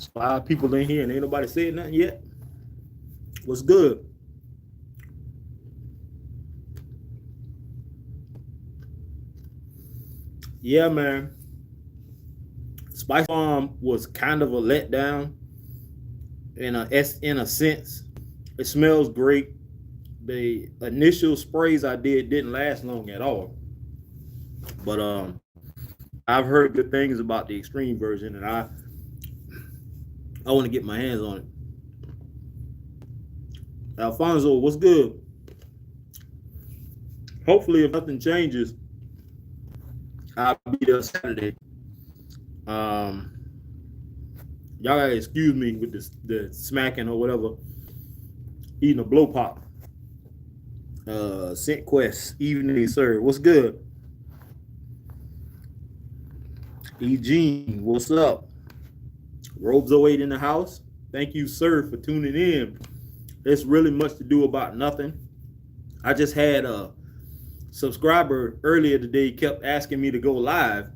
It's 5 people in here and ain't nobody said nothing yet. What's good? Yeah, man. Spice Farm was kind of a letdown in a sense. It smells great. The initial sprays I didn't last long at all. But I've heard good things about the extreme version, and I want to get my hands on it. Alfonso, what's good? Hopefully, if nothing changes, I'll be there Saturday. Um, y'all gotta excuse me with the smacking or whatever, eating a blow pop. Scent Quest, evening, sir. What's good? Eugene, what's up? Robes08 in the house. Thank you, sir, for tuning in. There's really much to do about nothing. I just had a subscriber earlier today kept asking me to go live,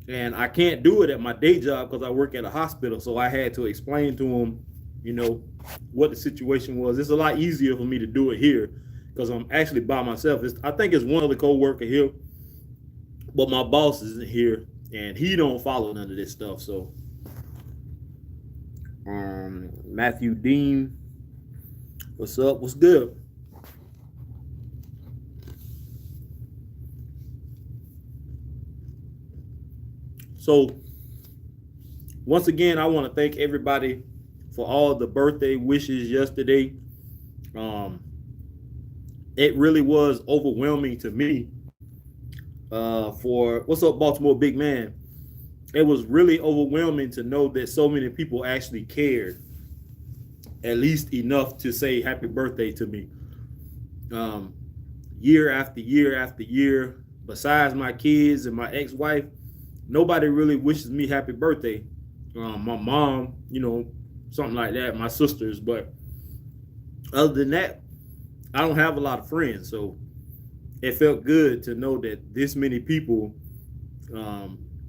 and I can't do it at my day job because I work at a hospital. So I had to explain to him, you know, what the situation was. It's a lot easier for me to do it here because I'm actually by myself. I think it's one other co-worker here, but my boss isn't here, and he don't follow none of this stuff. So, Matthew Dean, what's up? What's good? So, once again, I want to thank everybody for all the birthday wishes yesterday. Um, it really was overwhelming to me. For what's up, Baltimore big man? It was really overwhelming to know that so many people actually cared, at least enough to say happy birthday to me. Um, Year after year after year, besides my kids and my ex-wife, nobody really wishes me happy birthday. My mom, something like that, my sisters, but other than that, I don't have a lot of friends. So it felt good to know that this many people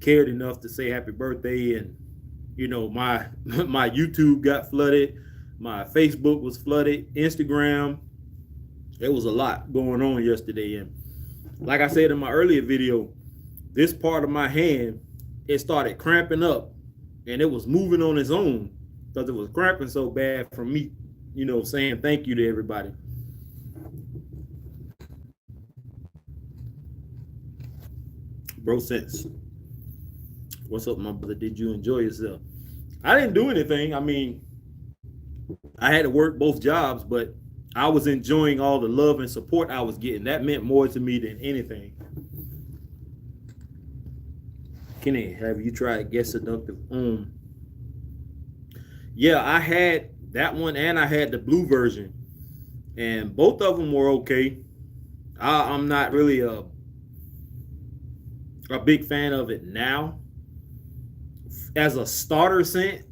cared enough to say happy birthday. And my my YouTube got flooded, my Facebook was flooded, Instagram. There was a lot going on yesterday, and like I said in my earlier video, this part of my hand, it started cramping up, and it was moving on its own because it was cramping so bad from me, saying thank you to everybody. Bro Sense, what's up, my brother? Did you enjoy yourself? I didn't do anything. I mean, I had to work both jobs, but I was enjoying all the love and support I was getting. That meant more to me than anything. Kenny, have you tried Get Seductive? Yeah, I had that one and I had the blue version, and both of them were okay. I'm not really a big fan of it now. As a starter scent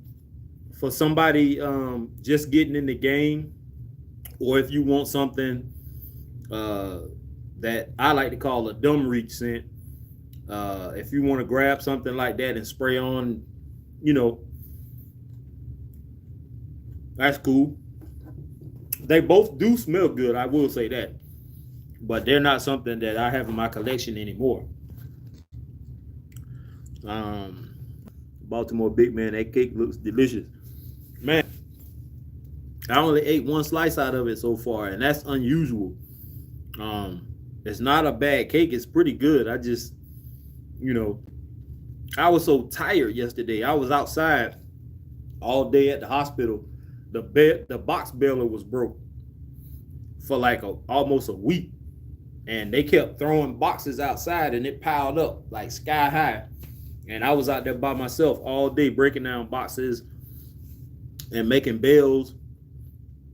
for somebody just getting in the game, or if you want something uh, that I like to call a dumb reach scent, if you want to grab something like that and spray on, you know, that's cool. They both do smell good, I will say that, but they're not something that I have in my collection anymore. Um, Baltimore big man, that cake looks delicious, man. I only ate one slice out of it so far, and that's unusual. Um, it's not a bad cake; it's pretty good. I just, you know, I was so tired yesterday. I was outside all day at the hospital. The box bailiff was broke for like almost a week, and they kept throwing boxes outside, and it piled up like sky high. And I was out there by myself all day breaking down boxes and making bales,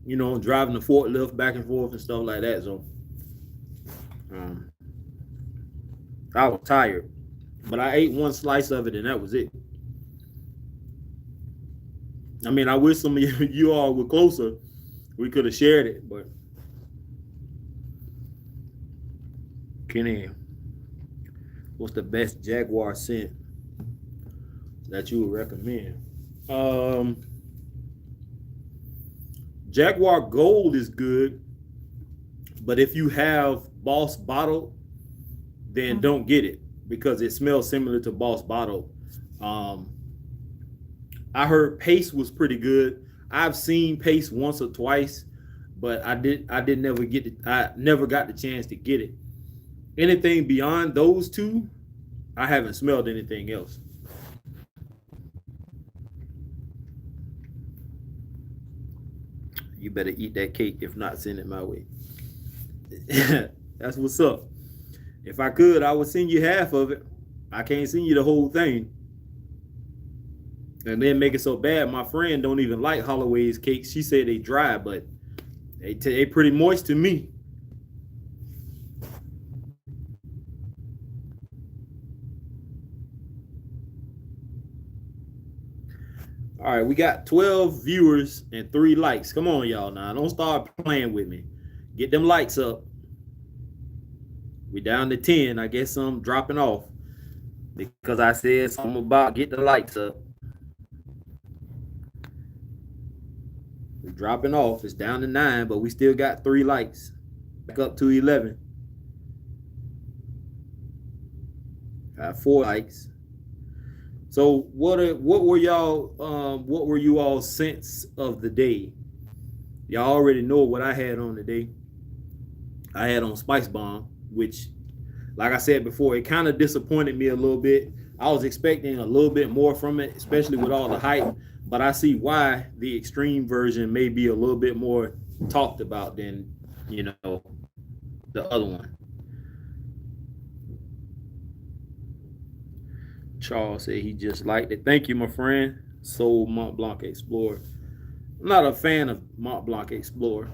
driving the forklift back and forth and stuff like that. So um, I was tired, but I ate one slice of it, and that was it. I mean, I wish some of you all were closer. We could have shared it, but Kenny, what's the best Jaguar scent that you would recommend? Um, Jaguar Gold is good, but if you have Boss Bottle, then don't get it because it smells similar to Boss Bottle. Um, I heard Pace was pretty good. I've seen Pace once or twice, but I did never get it. I never got the chance to get it. Anything beyond those two, I haven't smelled anything else. You better eat that cake. If not, send it my way. That's what's up. If I could, I would send you half of it. I can't send you the whole thing. And then make it so bad. My friend don't even like Holloway's cakes. She said they dry, but they pretty moist to me. All right, we got 12 viewers and 3 likes. Come on, y'all. Now, don't start playing with me. Get them likes up. We down to 10. I guess I'm dropping off because I said something about get the likes up. We're dropping off. It's down to 9, but we still got 3 likes. Back up to 11. Got 4 likes. So what were you all sense of the day? Y'all already know what I had on today. I had on Spice Bomb, which, like I said before, it kind of disappointed me a little bit. I was expecting a little bit more from it, especially with all the hype. But I see why the extreme version may be a little bit more talked about than, the other one. Charles said he just liked it. Thank you, my friend. Soul Mont Blanc Explorer. I'm not a fan of Mont Blanc Explorer.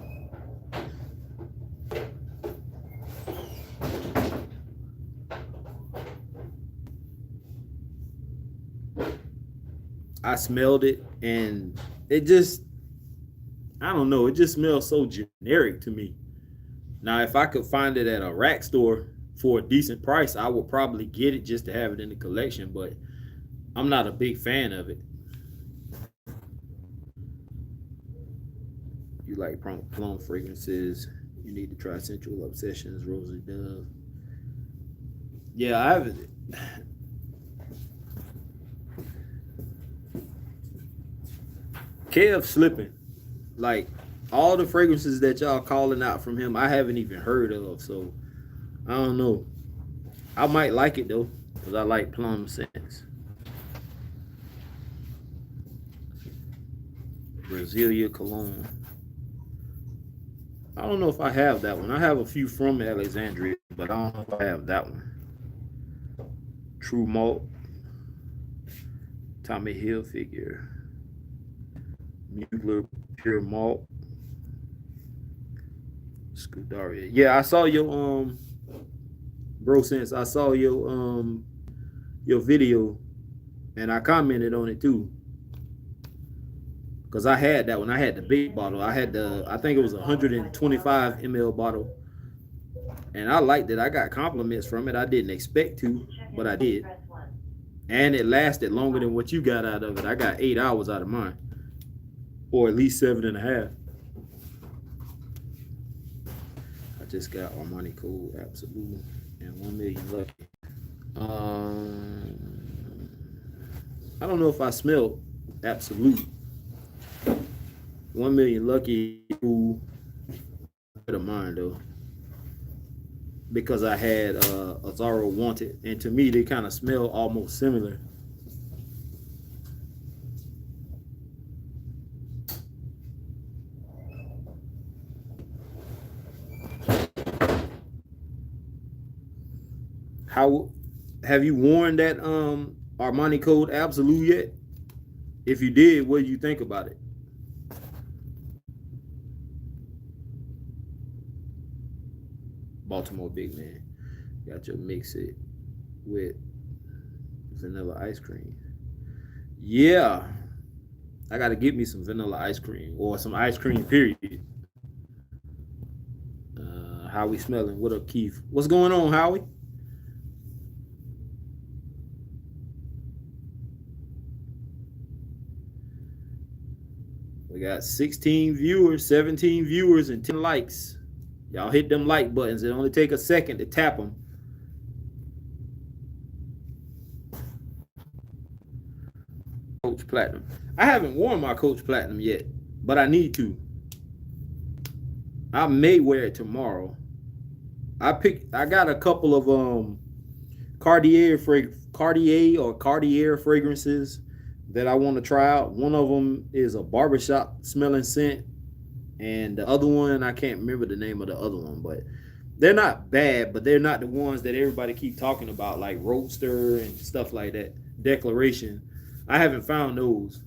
I smelled it and it just, I don't know, it just smells so generic to me. Now, if I could find it at a rack store for a decent price, I would probably get it just to have it in the collection, but I'm not a big fan of it. You like plum fragrances, you need to try Sensual Obsessions, Rosy Dove. Yeah, I haven't. Kev slipping. Like, all the fragrances that y'all calling out from him, I haven't even heard of. So, I don't know. I might like it, though, because I like plum scents. Brasilia Cologne. I don't know if I have that one. I have a few from Alexandria, but I don't know if I have that one. True Malt. Tommy Hilfiger. Mugler Pure Malt. Scudaria. Yeah, I saw your bro sense. I saw your video and I commented on it too. Cause I had that one. I had the big bottle. I think it was 125 ml bottle. And I liked it. I got compliments from it. I didn't expect to, but I did. And it lasted longer than what you got out of it. I got 8 hours out of mine. Or at least 7.5. I just got Armani Code Absolute and 1 Million Lucky. I don't know if I smelled Absolute. 1 Million Lucky, who of mine though, because I had Azzaro Wanted, and to me they kind of smell almost similar. How have you worn that Armani Code Absolute yet? If you did, what do you think about it? Baltimore Big Man. Got your mix it with vanilla ice cream. Yeah. I got to get me some vanilla ice cream or some ice cream, period. Howie smelling. What up, Keith? What's going on, Howie? got 16 viewers, 17 viewers, and 10 likes. Y'all hit them like buttons. It only take a second to tap them. Coach Platinum. I haven't worn my Coach Platinum yet, but I need to. I may wear it tomorrow. I got a couple of Cartier fragrances that I want to try out. One of them is a barbershop smelling scent, and the other one, I can't remember the name of the other one, but they're not bad, but they're not the ones that everybody keep talking about, like Roadster and stuff like that. Declaration. I haven't found those.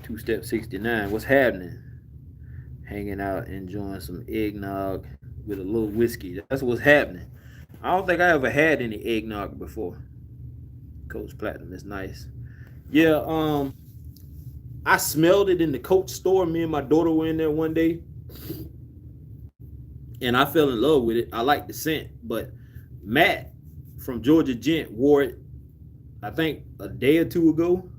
Two Step 69. What's happening? Hanging out, enjoying some eggnog with a little whiskey. That's what's happening. I don't think I ever had any eggnog before. Coach Platinum is nice. Yeah, I smelled it in the Coach store. Me and my daughter were in there one day, and I fell in love with it. I like the scent, but Matt from Georgia Gent wore it, I think, a day or two ago,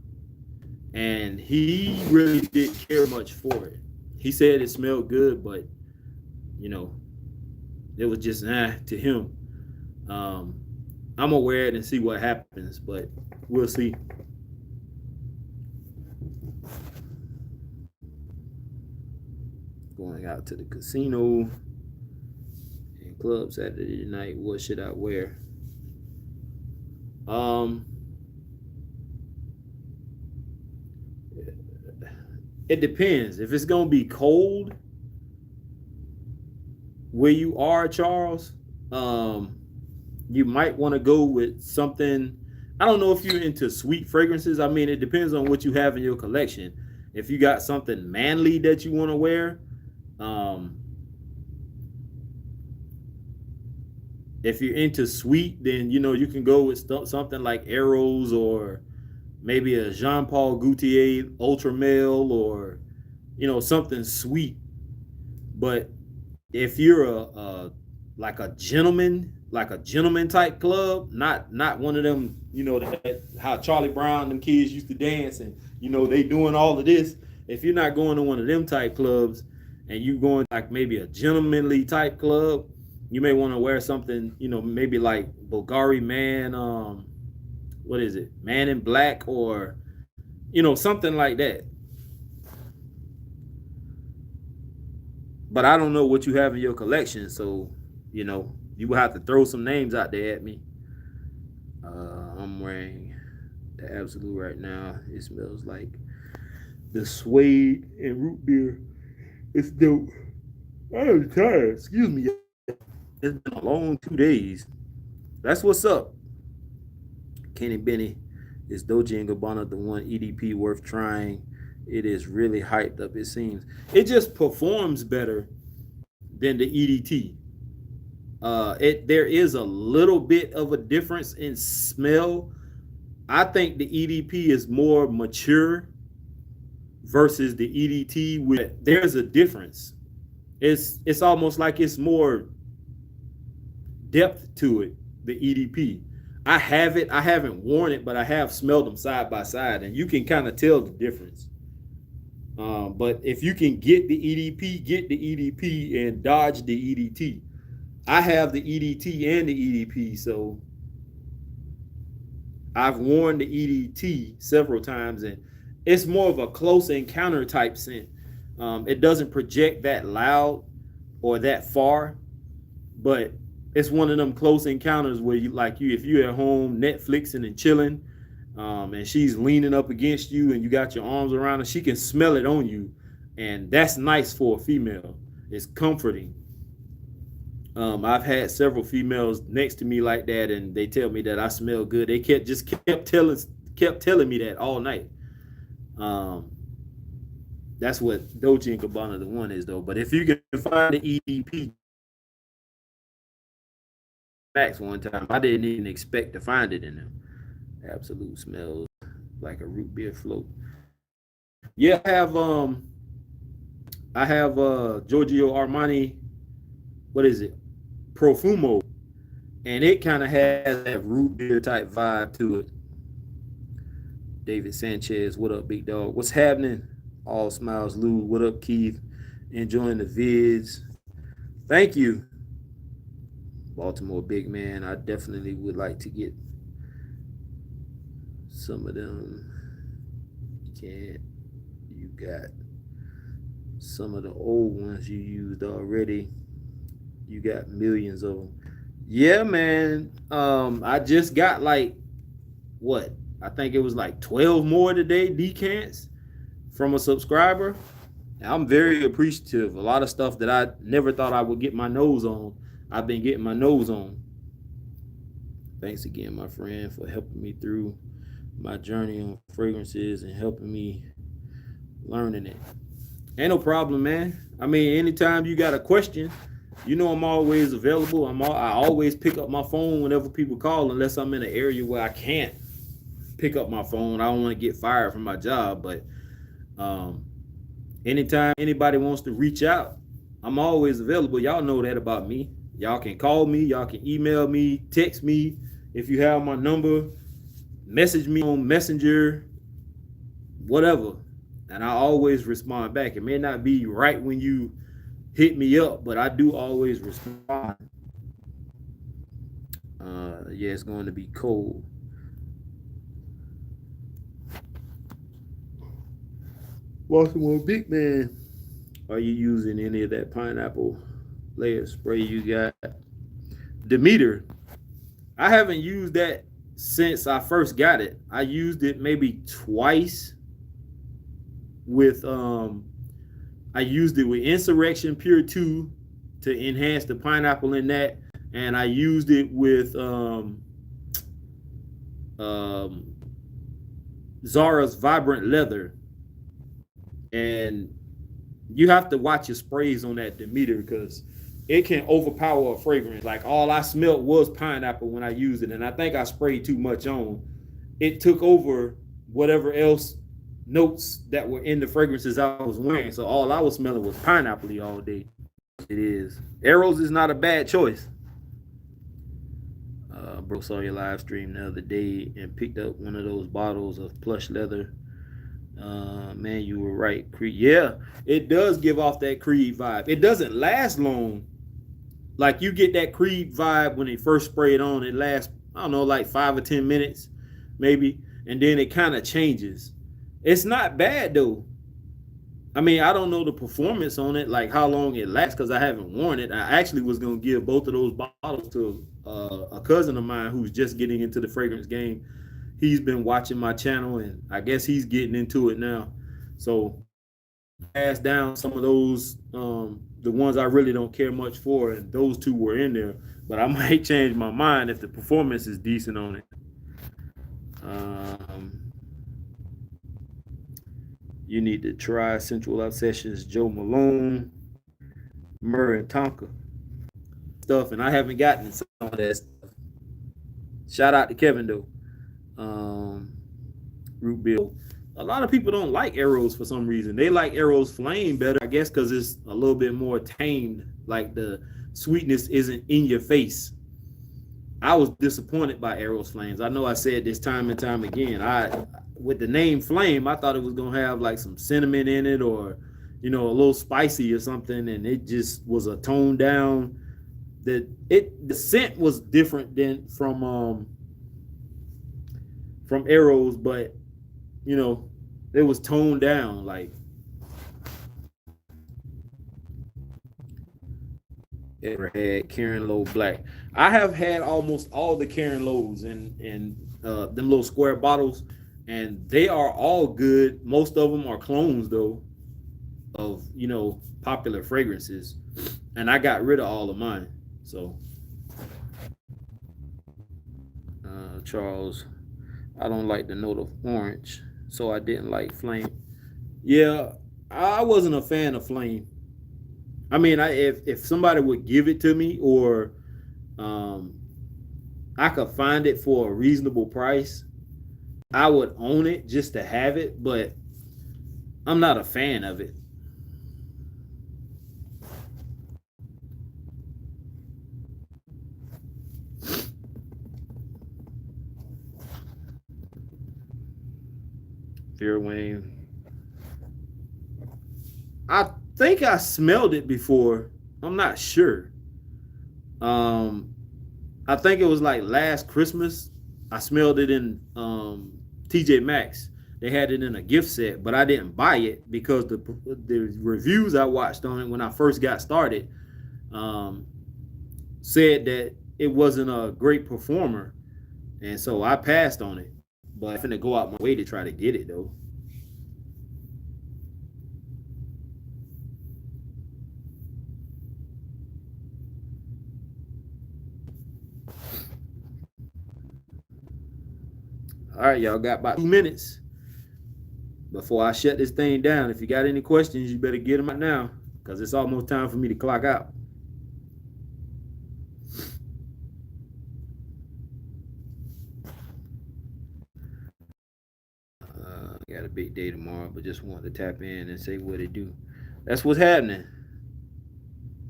and he really didn't care much for it. He said it smelled good, but you know, it was just to him. I'm gonna wear it and see what happens, but we'll see. Going out to the casino and club Saturday night. What should I wear? It depends. If it's gonna be cold where you are, Charles, you might want to go with something. I don't know if you're into sweet fragrances. I mean, it depends on what you have in your collection. If you got something manly that you want to wear, if you're into sweet, then you can go with something like Eros, or maybe a Jean Paul Gaultier Ultra Male, or something sweet. But if you're like a gentleman type club, not one of them, how Charlie Brown, them kids used to dance, and they doing all of this. If you're not going to one of them type clubs, and you going like maybe a gentlemanly type club, you may want to wear something, maybe like Bulgari Man, what is it, Man in Black, or something like that. But I don't know what you have in your collection, so you will have to throw some names out there at me. I'm wearing the Absolute right now. It smells like the suede and root beer. It's dope. I'm tired. Excuse me. It's been a long 2 days. That's what's up. Kenny Benny, is Dolce & Gabbana the one EDP worth trying? It is really hyped up, it seems. It just performs better than the EDT. There is a little bit of a difference in smell. I think the EDP is more mature versus the EDT. There's a difference. It's almost like it's more depth to it, the EDP. I have it. I haven't worn it, but I have smelled them side by side, and you can kind of tell the difference. But if you can get the EDP, get the EDP and dodge the EDT. I have the EDT and the EDP, so I've worn the EDT several times, and it's more of a close encounter type scent. It doesn't project that loud or that far, but it's one of them close encounters where if you're at home Netflixing and chilling, and she's leaning up against you and you got your arms around her, she can smell it on you, and that's nice for a female. It's comforting. I've had several females next to me like that, and they tell me that I smell good. They kept telling me that all night. That's what Dolce & Gabbana the one is, though. But if you can find the EDP Max one time, I didn't even expect to find it in them. Absolute smells like a root beer float. Yeah, I have Giorgio Armani. What is it? Profumo, and it kind of has that root beer type vibe to it. David Sanchez, what up, big dog? What's happening? All smiles, Lou. What up, Keith? Enjoying the vids. Thank you, Baltimore big man. I definitely would like to get some of them. You can't. You got some of the old ones you used already. You got millions of them. Yeah, man. I just got like what? I think it was like 12 more today, decants from a subscriber. I'm very appreciative. A lot of stuff that I never thought I would get my nose on, I've been getting my nose on. Thanks again, my friend, for helping me through my journey on fragrances and helping me learning it. Ain't no problem, man. I mean, anytime you got a question, you know I'm always available. I always pick up my phone whenever people call, unless I'm in an area where I can't pick up my phone. I don't want to get fired from my job, but anytime anybody wants to reach out, I'm always available. Y'all know that about me. Y'all can call me, y'all can email me, text me if you have my number, message me on Messenger, whatever, and I always respond back. It may not be right when you hit me up, but I do always respond. Yeah, it's going to be cold. Baltimore big man, are you using any of that pineapple layer spray you got? Demeter, I haven't used that since I first got it. I used it maybe twice with I used it with Insurrection Pure 2 to enhance the pineapple in that, and I used it with Zara's Vibrant Leather. And you have to watch your sprays on that Demeter because it can overpower a fragrance. Like all I smelled was pineapple when I used it, and I think I sprayed too much on. It took over whatever else notes that were in the fragrances I was wearing. So all I was smelling was pineapple all day. It is. Arrows is not a bad choice. Bro saw your live stream the other day and picked up one of those bottles of plush leather. Man, you were right. Creed. Yeah, it does give off that Creed vibe. It doesn't last long. Like you get that Creed vibe when they first spray it on. It lasts, I don't know, like 5 or 10 minutes, maybe. And then it kind of changes. It's not bad though. I mean, I don't know the performance on it, like how long it lasts, because I haven't worn it. I actually was going to give both of those bottles to a cousin of mine who's just getting into the fragrance game. He's been watching my channel, and I guess he's getting into it now. So pass down some of those, the ones I really don't care much for, and those two were in there. But I might change my mind if the performance is decent on it. You need to try Central Obsessions, Joe Malone, Murray and Tonka stuff, and I haven't gotten some of that stuff. Shout out to Kevin though. Root Bill. A lot of people don't like Arrows for some reason. They like Arrows Flame better, I guess, because it's a little bit more tamed. Like the sweetness isn't in your face. I was disappointed by Arrows Flames. I know I said this time and time again. With the name Flame, I thought it was gonna have like some cinnamon in it, or a little spicy or something, and it just was a toned down. The scent was different than from Arrows, but it was toned down. Like ever had Karen Lowe Black? I have had almost all the Karen Lowe's and them little square bottles, and they are all good. Most of them are clones though of popular fragrances, and I got rid of all of mine. So Charles, I don't like the note of orange, so I didn't like Flame. Yeah, I wasn't a fan of Flame. I mean, if somebody would give it to me, or I could find it for a reasonable price, I would own it just to have it, but I'm not a fan of it. Pure Wayne. I think I smelled it before. I'm not sure. I think it was like last Christmas. I smelled it in TJ Maxx. They had it in a gift set, but I didn't buy it because the reviews I watched on it when I first got started said that it wasn't a great performer, and so I passed on it. But I'm finna go out my way to try to get it though. All right, y'all got about 2 minutes before I shut this thing down. If you got any questions, you better get them out now because it's almost time for me to clock out. Got a big day tomorrow, but just wanted to tap in and say what it do. That's what's happening.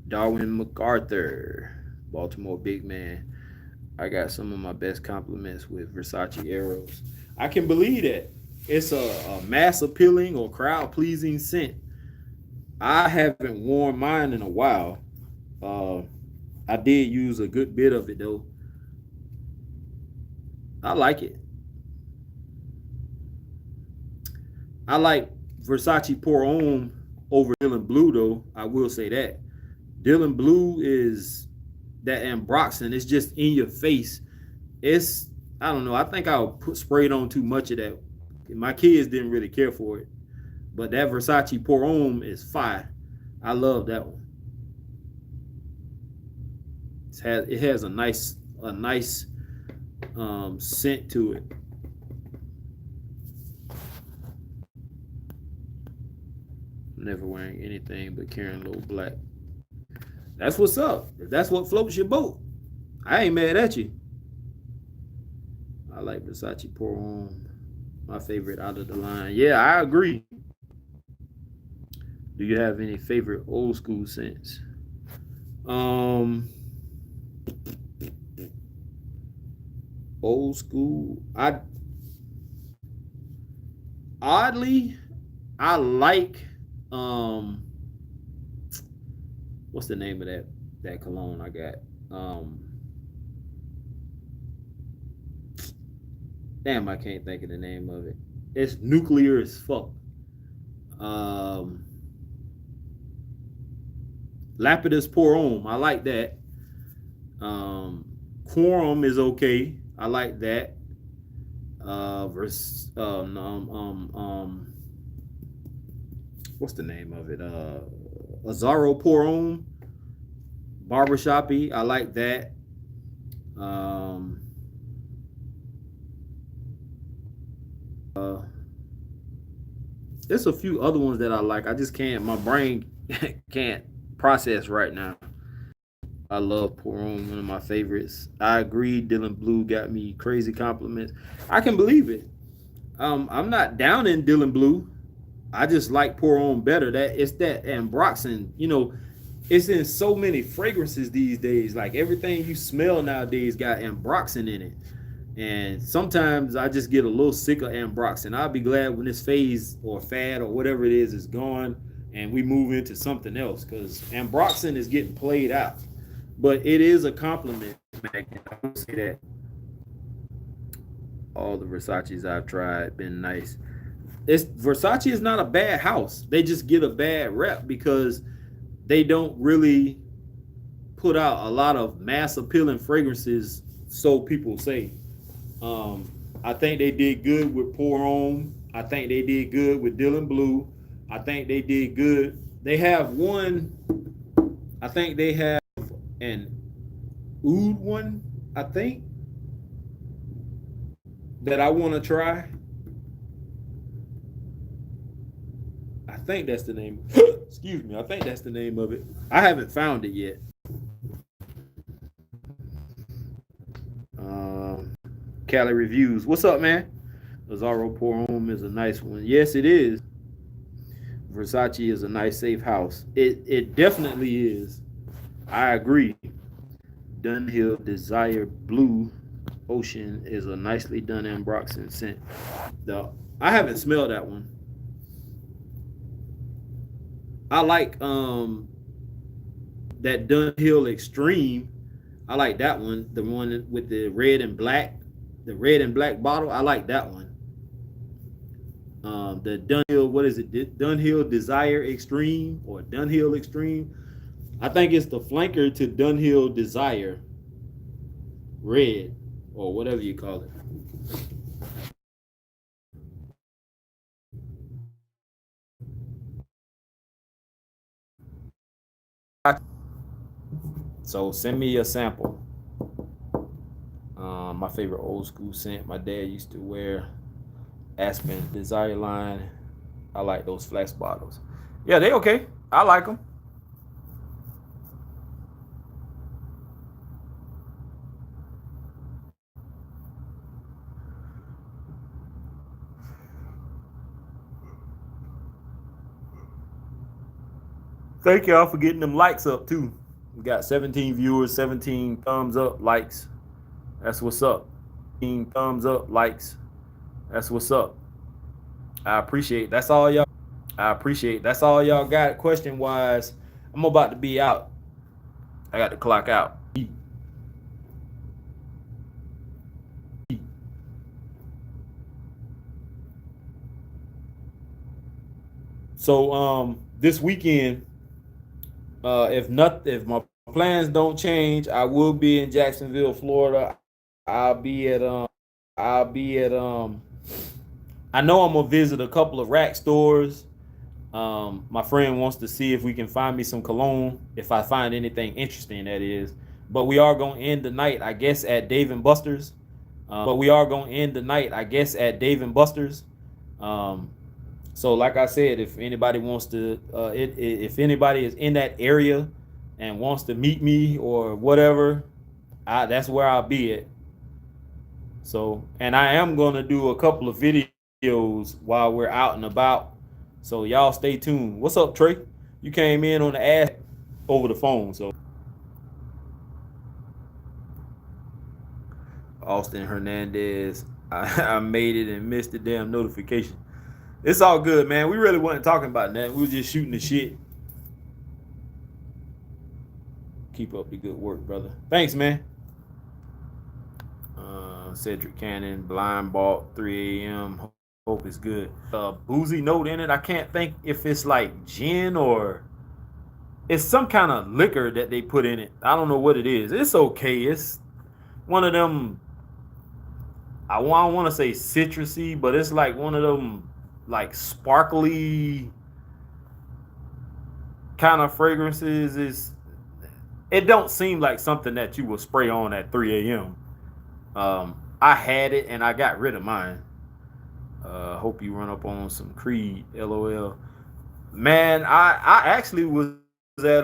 Darwin MacArthur, Baltimore big man. I got some of my best compliments with Versace Eros. I can believe that. It's a mass appealing or crowd pleasing scent. I haven't worn mine in a while. I did use a good bit of it though. I like it. I like Versace Pour Homme over Dylan Blue though. I will say that. Dylan Blue is that Ambroxan. It's just in your face. It's, I don't know. I think I sprayed on too much of that. My kids didn't really care for it. But that Versace Pour Homme is fire. I love that one. It has a nice scent to it. Never wearing anything but carrying low black. That's what's up. If that's what floats your boat, I ain't mad at you. I like Versace Pour Homme. My favorite out of the line. Yeah, I agree. Do you have any favorite old school scents? Old school. I like what's the name of that cologne I got? Damn, I can't think of the name of it. It's nuclear as fuck. Lapidus Pour Homme, I like that. Quorum is okay. I like that. What's the name of it? Azzaro Pour Homme, Barbershoppy. I like that. There's a few other ones that I like. I just can't. My brain can't process right now. I love Pour Homme, one of my favorites. I agree. Dylan Blue got me crazy compliments. I can believe it. I'm not down in Dylan Blue. I just like Pour Homme better. It's that Ambroxan, it's in so many fragrances these days. Like everything you smell nowadays got Ambroxan in it. And sometimes I just get a little sick of Ambroxan. I'll be glad when this phase or fad or whatever it is gone and we move into something else, because Ambroxan is getting played out. But it is a compliment, Magnet. I will say that. All the Versace's I've tried been nice. Versace is not a bad house. They just get a bad rep because they don't really put out a lot of mass appealing fragrances, so people say. I think they did good with Pour Homme. I think they did good with Dylan Blue. I think they did good. They have one. I think they have an oud one, I think, that I want to try. I think that's the name. Excuse me. I think that's the name of it. I haven't found it yet. Cali Reviews. What's up, man? Azzaro Pour Homme is a nice one. Yes, it is. Versace is a nice, safe house. It definitely is. I agree. Dunhill Desire Blue. Ocean is a nicely done ambroxan scent. The I haven't smelled that one. I like that Dunhill Extreme. I like that one. The one with the red and black, the red and black bottle. I like that one. The Dunhill, what is it? Dunhill Desire Extreme or Dunhill Extreme. I think it's the flanker to Dunhill Desire Red or whatever you call it. So send me a sample. My favorite old school scent my dad used to wear, Aspen Desire line. I like those flask bottles. Yeah, they okay. I like them. Thank y'all for getting them likes up too. We got 17 viewers, 17 thumbs up, likes. That's what's up. 17 thumbs up, likes. That's what's up. I appreciate. That's all y'all. I appreciate. That's all y'all got. Question wise, I'm about to be out. I got to clock out. So this weekend, if my plans don't change, I will be in Jacksonville, Florida. I'll be at I'll be at I know I'm gonna visit a couple of rack stores. My friend wants to see if we can find me some cologne, if I find anything interesting, that is. But we are gonna end the night, I guess, at Dave and Buster's. So like I said, if anybody wants to, if anybody is in that area and wants to meet me or whatever, that's where I'll be at. So, and I am gonna do a couple of videos while we're out and about. So y'all stay tuned. What's up, Trey? You came in on the ass over the phone. So Austin Hernandez, I made it and missed the damn notification. It's all good, man. We really wasn't talking about that. We were just shooting the shit. Keep up the good work, brother. Thanks, man. Cedric Cannon, Blind Bought, 3 a.m. Hope it's good. Boozy note in it. I can't think if it's like gin or it's some kind of liquor that they put in it. I don't know what it is. It's okay. It's one of them. I don't want to say citrusy, but it's like one of them like sparkly kind of fragrances. It don't seem like something that you will spray on at 3 a.m. I had it and I got rid of mine. Hope you run up on some Creed, LOL. Man, I actually was at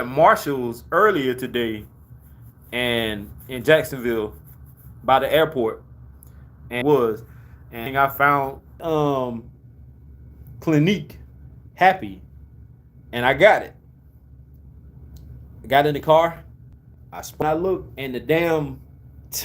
Marshall's earlier today, and in Jacksonville, by the airport, and I found Clinique Happy, and I got it. I got in the car. I looked, and the damn